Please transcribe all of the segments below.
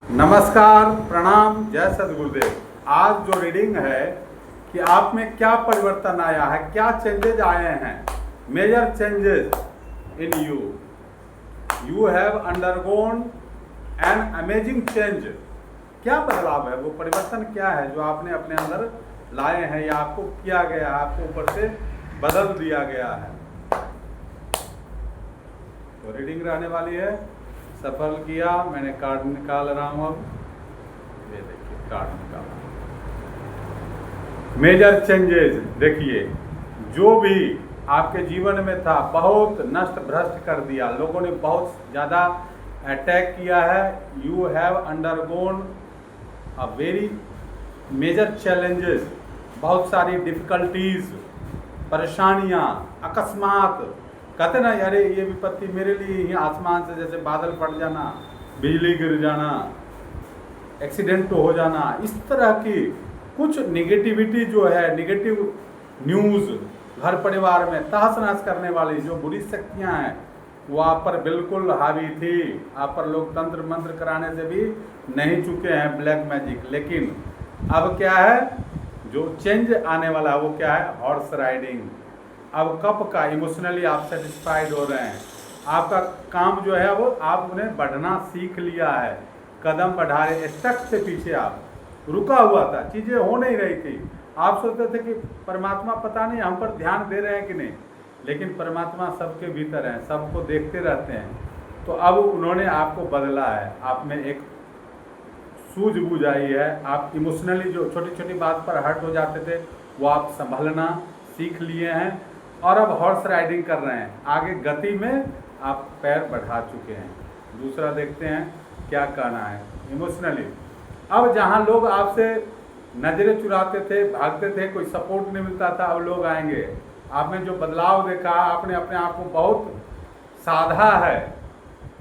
नमस्कार, प्रणाम, जय सद्गुरुदेव। आज जो रीडिंग है कि आप में क्या परिवर्तन आया है, क्या चेंजेज आए हैं। Major changes in you, you have undergone an amazing change. क्या बदलाव है, वो परिवर्तन क्या है जो आपने अपने अंदर लाए हैं या आपको किया गया, आपको ऊपर से बदल दिया गया है। तो रीडिंग रहने वाली है। सफल किया, मैंने कार्ड निकाल रहा हूं। अब ये देखिए कार्ड निकाला। मेजर चेंजेस, देखिए जो भी आपके जीवन में था बहुत नष्ट भ्रष्ट कर दिया, लोगों ने बहुत ज़्यादा अटैक किया है। You have undergone a very major challenges, बहुत सारी डिफिकल्टीज, परेशानियां, अकस्मात कहते ना, अरे ये विपत्ति मेरे लिए ही, आसमान से जैसे बादल फट जाना, बिजली गिर जाना, एक्सीडेंट हो जाना, इस तरह की कुछ निगेटिविटी जो है, निगेटिव न्यूज़ घर परिवार में तहस नहस करने वाली जो बुरी शक्तियां हैं वो आप पर बिल्कुल हावी थी। आप पर लोग तंत्र मंत्र कराने से भी नहीं चुके हैं, ब्लैक मैजिक। लेकिन अब क्या है, जो चेंज आने वाला है वो क्या है, हॉर्स राइडिंग। अब कब का इमोशनली आप सेटिस्फाइड हो रहे हैं, आपका काम जो है वो आपने बढ़ना सीख लिया है, कदम बढ़ा रहे। स्टक से पीछे आप रुका हुआ था, चीज़ें हो नहीं रही थी। आप सोचते थे कि परमात्मा पता नहीं हम पर ध्यान दे रहे हैं कि नहीं, लेकिन परमात्मा सबके भीतर हैं, सबको देखते रहते हैं। तो अब उन्होंने आपको बदला है, आप में एक सूझबूझ आई है। आप इमोशनली जो छोटी छोटी बात पर हर्ट हो जाते थे वो आप संभलना सीख लिए हैं और अब हॉर्स राइडिंग कर रहे हैं। आगे गति में आप पैर बढ़ा चुके हैं। दूसरा देखते हैं क्या कहना है इमोशनली। अब जहां लोग आपसे नजरें चुराते थे, भागते थे, कोई सपोर्ट नहीं मिलता था, अब लोग आएंगे। आपने जो बदलाव देखा, आपने अपने आप को बहुत साधा है।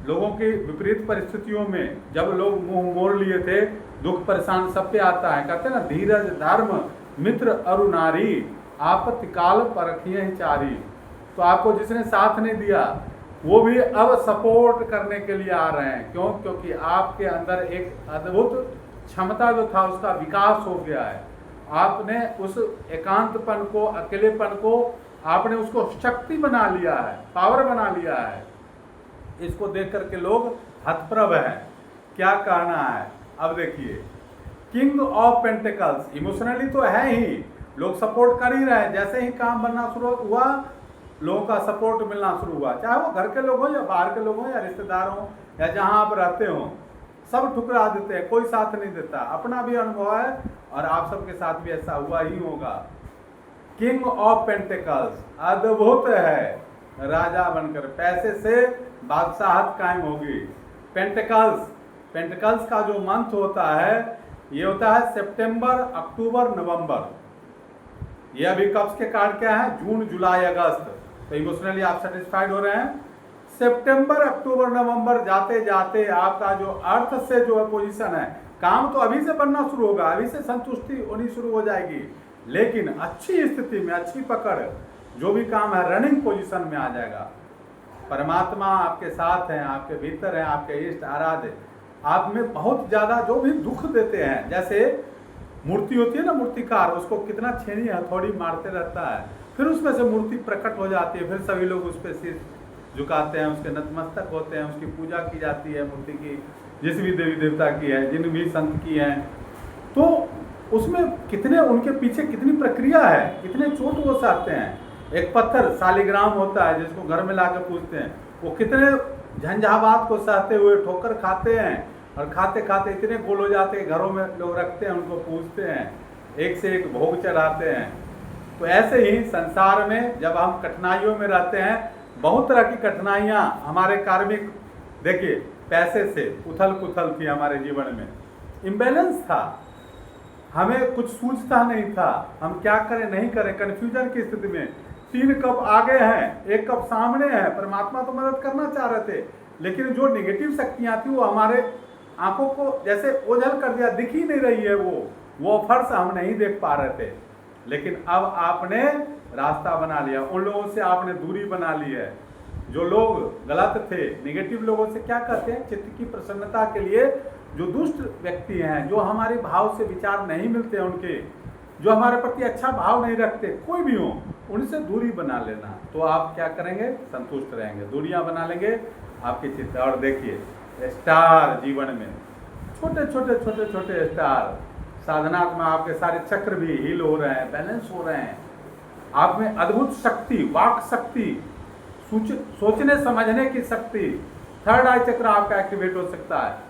लोगों की विपरीत परिस्थितियों में जब लोग मुंह मोड़ लिए थे, दुख परेशान सब पे आता है। कहते हैं ना, धीरज धर्म मित्र अरु नारी, आपत्ति काल परखिए ही चारी। तो आपको जिसने साथ नहीं दिया वो भी अब सपोर्ट करने के लिए आ रहे हैं। क्यों? क्योंकि आपके अंदर एक अद्भुत क्षमता जो था उसका विकास हो गया है। आपने उस एकांतपन को, अकेलेपन को, आपने उसको शक्ति बना लिया है, पावर बना लिया है। इसको देख करके लोग हतप्रभ हैं। क्या कहना है अब देखिए, किंग ऑफ पेंटिकल्स। इमोशनली तो है ही, लोग सपोर्ट कर ही रहे हैं। जैसे ही काम बनना शुरू हुआ, लोगों का सपोर्ट मिलना शुरू हुआ, चाहे वो घर के लोग हों या बाहर के लोग हों या रिश्तेदार हों या जहां आप रहते हों, सब ठुकरा देते हैं, कोई साथ नहीं देता। अपना भी अनुभव है और आप सबके साथ भी ऐसा हुआ ही होगा। किंग ऑफ पेंटिकल्स अद्भुत है, राजा बनकर पैसे से बादशाहत कायम होगी। पेंटिकल्स, पेंटिकल्स का जो मंथ होता है ये होता है सितंबर, अक्टूबर, नवंबर। ये अभी कब के कार्ड क्या है, जून, जुलाई, अगस्त। तो इमोशनली आप सेटिस्फाइड हो रहे हैं। सितंबर, अक्टूबर, नवंबर जाते जाते आपका जो अर्थ से जो पोजीशन है, काम तो अभी से बनना शुरू होगा, अभी से संतुष्टि होनी शुरू हो जाएगी। लेकिन अच्छी स्थिति में, अच्छी पकड़, जो भी काम है रनिंग पोजीशन में आ जाएगा। परमात्मा आपके साथ हैं, आपके भीतर हैं, आपके इष्ट आराध्य आप में बहुत ज़्यादा जो भी दुख देते हैं। जैसे मूर्ति होती है ना, मूर्तिकार, उसको कितना छेनी हथौड़ी मारते रहता है, फिर उसमें से मूर्ति प्रकट हो जाती है, फिर सभी लोग उस पर सिर झुकाते हैं, उसके नतमस्तक होते हैं, उसकी पूजा की जाती है मूर्ति की, जिस भी देवी देवता की है, जिन भी संत की है। तो उसमें कितने, उनके पीछे कितनी प्रक्रिया है, कितने चोट वो सहते हैं। एक पत्थर शालिग्राम होता है जिसको घर में ला कर पूजते हैं, वो कितने झंझावात को सहते हुए ठोकर खाते हैं और खाते खाते इतने गोल हो जाते हैं, घरों में लोग रखते हैं, उनको पूजते हैं, एक से एक भोग चढ़ाते हैं। तो ऐसे ही संसार में जब हम कठिनाइयों में रहते हैं, बहुत तरह की कठिनाइयाँ हमारे कार्मिक, देखिए पैसे से उथल पुथल थी हमारे जीवन में, इम्बैलेंस था, हमें कुछ सूझता नहीं था, हम क्या करें नहीं करें, कन्फ्यूजन की स्थिति में। 3 कप आगे हैं, 1 कप सामने है। परमात्मा तो मदद करना चाह रहे थे, लेकिन जो निगेटिव शक्तियाँ थी वो हमारे आंखों को जैसे ओझल कर दिया, दिख ही नहीं रही है। वो फर्श हम नहीं देख पा रहे थे। लेकिन अब आपने रास्ता बना लिया, उन लोगों से आपने दूरी बना ली है। जो लोग गलत थे, निगेटिव लोगों से क्या कहते हैं, चित्त की प्रसन्नता के लिए जो दुष्ट व्यक्ति हैं, जो हमारे भाव से विचार नहीं मिलते हैं उनके, जो हमारे प्रति अच्छा भाव नहीं रखते, कोई भी हो, उनसे दूरी बना लेना। तो आप क्या करेंगे? संतुष्ट रहेंगे, दूरियां बना लेंगे आपके चित्त। और देखिए स्टार जीवन में छोटे छोटे छोटे छोटे स्टार, साधना में आपके सारे चक्र भी हील हो रहे हैं, बैलेंस हो रहे हैं। आप में अद्भुत शक्ति, वाक शक्ति, सोचने समझने की शक्ति, थर्ड आई चक्र आपका एक्टिवेट हो सकता है।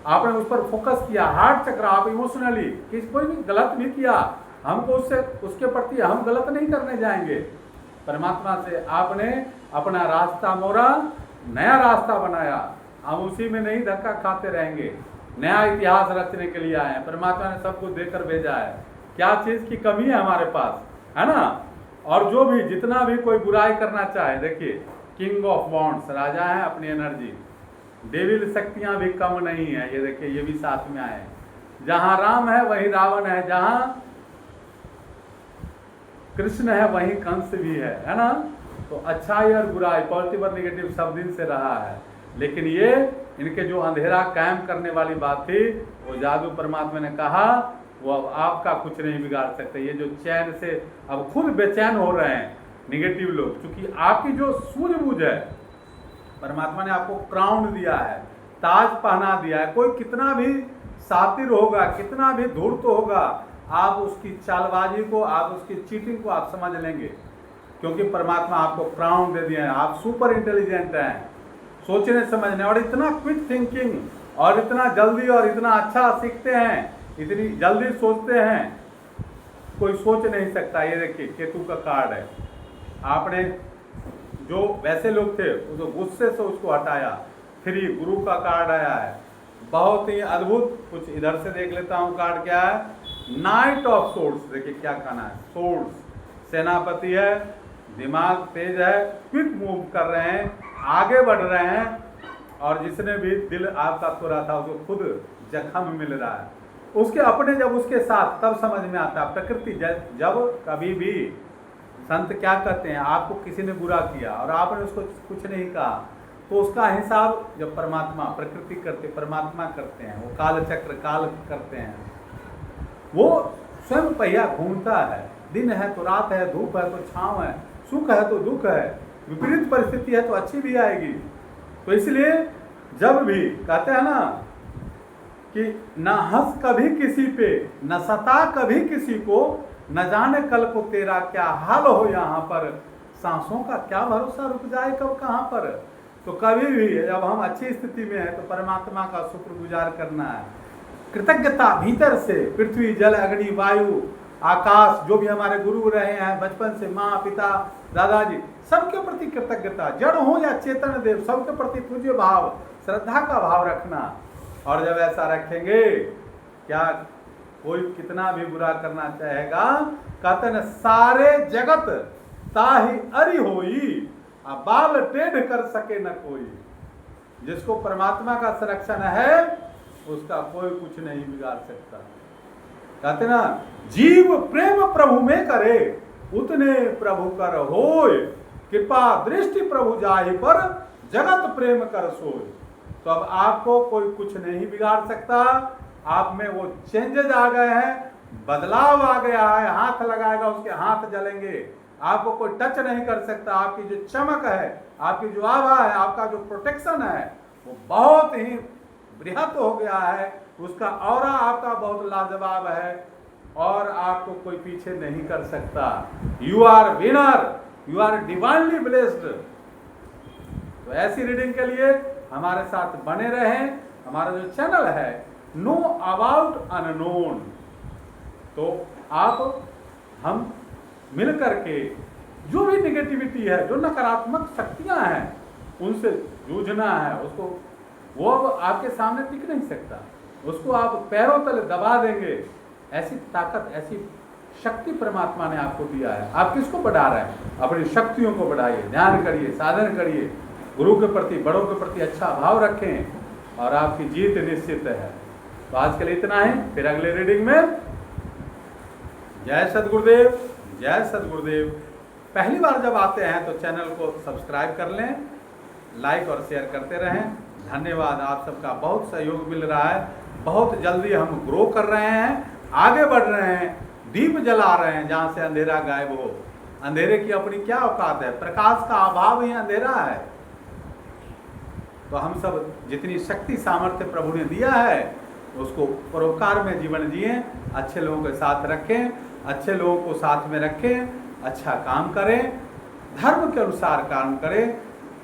आपने उस पर फोकस किया, हार्ट चक्र, आप इमोशनली कोई भी गलत भी किया, हमको उसके प्रति हम गलत नहीं करने जाएंगे। परमात्मा से आपने अपना रास्ता मोड़ा, नया रास्ता बनाया, हम उसी में नहीं धक्का खाते रहेंगे। नया इतिहास रचने के लिए आए हैं। परमात्मा ने सब कुछ देकर भेजा है, क्या चीज की कमी है हमारे पास, है ना। और जो भी जितना भी कोई बुराई करना चाहे, देखिए किंग ऑफ वॉन्ड्स राजा है अपनी एनर्जी, डेविल शक्तियां भी कम नहीं है। ये देखिए ये भी साथ में आए, जहां राम है वहीं रावण है, जहां कृष्ण है वहीं कंस भी है ना। तो अच्छाई और बुराई, पॉजिटिव और नेगेटिव सब दिन से रहा है, लेकिन ये इनके जो अंधेरा कायम करने वाली बात थी, वो जादू परमात्मा ने कहा वो अब आपका कुछ नहीं बिगाड़ सकते। ये जो चैन से अब खुद बेचैन हो रहे हैं निगेटिव लोग, क्योंकि आपकी जो सूझबूझ है, परमात्मा ने आपको क्राउन दिया है, ताज पहना दिया है। कोई कितना भी सातिर होगा, कितना भी धूर्त होगा, आप उसकी चालबाजी को, आप उसकी चीटिंग को आप समझ लेंगे, क्योंकि परमात्मा आपको क्राउन दे दिया है। आप सुपर इंटेलिजेंट हैं, सोचने समझने और इतना क्विक थिंकिंग, और इतना जल्दी और इतना अच्छा सीखते हैं, इतनी जल्दी सोचते हैं, कोई सोच नहीं सकता। ये देखिए केतु का कार्ड है, आपने जो वैसे लोग थे उसको गुस्से से उसको हटाया। 3 गुरु का कार्ड आया है, बहुत ही अद्भुत। कुछ इधर से देख लेता हूँ कार्ड क्या है। नाइट ऑफ सोर्ड्स, देखिए क्या खाना है, सोर्ड्स, सेनापति है, दिमाग तेज है, क्विक मूव कर रहे हैं, आगे बढ़ रहे हैं, और जिसने भी दिल आपका तोड़ा था उसको खुद जख्म मिल रहा है। उसके अपने जब उसके साथ, तब समझ में आता है प्रकृति। जब कभी भी संत क्या कहते हैं, आपको किसी ने बुरा किया और आपने उसको कुछ नहीं कहा, तो उसका हिसाब जब परमात्मा प्रकृति करते, परमात्मा करते हैं, वो काल चक्र काल करते हैं, वो स्वयं पहिया घूमता है। दिन है तो रात है, धूप है तो छांव है, सुख है तो दुख है, विपरीत परिस्थिति है तो अच्छी भी आएगी। तो इसलिए जब भी कहते हैं ना कि न हंस कभी किसी पे, न सता कभी किसी को, न जाने कल को तेरा क्या हाल हो यहाँ पर, सांसों का क्या भरोसा रुक जाए कब कहाँ पर। तो कभी भी जब हम अच्छी स्थिति में हैं तो परमात्मा का शुक्रगुजार करना है, कृतज्ञता भीतर से। पृथ्वी जल अग्नि वायु आकाश, जो भी हमारे गुरु रहे हैं बचपन से, माँ पिता दादाजी, सबके प्रति कृतज्ञता, जड़ हो या चेतन देव, सबके प्रति पूज्य भाव, श्रद्धा का भाव रखना। और जब ऐसा रखेंगे, क्या कोई कितना भी बुरा करना चाहेगा, कहते न सारे जगत ताही अरि होई, बाल टेढ़ कर सके न कोई। जिसको परमात्मा का संरक्षण है उसका कोई कुछ नहीं बिगाड़ सकता। कहते ना, जीव प्रेम प्रभु में करे, उतने प्रभु कर होय, कृपा दृष्टि प्रभु जाहि पर, जगत प्रेम कर सोय। तो अब आपको कोई कुछ नहीं बिगाड़ सकता। आप में वो चेंजेज आ गए हैं, बदलाव आ गया है, हाथ लगाएगा उसके हाथ जलेंगे, आपको कोई टच नहीं कर सकता। आपकी जो चमक है, आपकी जो आभा है, आपका जो प्रोटेक्शन है, वो बहुत ही बृहत हो गया है। उसका ऑरा आपका बहुत लाजवाब है, और आपको कोई पीछे नहीं कर सकता। You are winner, you are divinely blessed. तो ऐसी रीडिंग के लिए हमारे साथ बने रहें। हमारा जो चैनल है नो अबाउट अननोन, तो आप हम मिल करके जो भी नेगेटिविटी है, जो नकारात्मक शक्तियां हैं, उनसे जूझना है। उसको वो अब आपके सामने टिक नहीं सकता, उसको आप पैरों तले दबा देंगे। ऐसी ताकत, ऐसी शक्ति परमात्मा ने आपको दिया है। आप किसको बढ़ा रहे हैं? अपनी शक्तियों को बढ़ाइए, ध्यान करिए, साधन करिए, गुरु के प्रति, बड़ों के प्रति अच्छा भाव रखें, और आपकी जीत निश्चित है। तो आज के लिए इतना ही, फिर अगले रीडिंग में। जय सद्गुरुदेव, जय सद्गुरुदेव। पहली बार जब आते हैं तो चैनल को सब्सक्राइब कर लें, लाइक और शेयर करते रहें। धन्यवाद, आप सबका बहुत सहयोग मिल रहा है। बहुत जल्दी हम ग्रो कर रहे हैं, आगे बढ़ रहे हैं, दीप जला रहे हैं जहाँ से अंधेरा गायब हो। अंधेरे की अपनी क्या औकात है, प्रकाश का अभाव ही अंधेरा है। तो हम सब जितनी शक्ति सामर्थ्य प्रभु ने दिया है उसको परोपकार में जीवन जिए, अच्छे लोगों के साथ रखें, अच्छे लोगों को साथ में रखें, अच्छा काम करें, धर्म के अनुसार काम करें,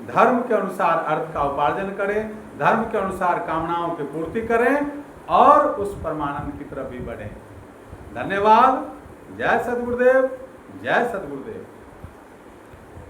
धर्म के अनुसार अर्थ का उपार्जन करें, धर्म के अनुसार कामनाओं की पूर्ति करें और उस परमानंद की तरफ भी बढ़ें। धन्यवाद। जय सद्गुरुदेव, जय सद्गुरुदेव।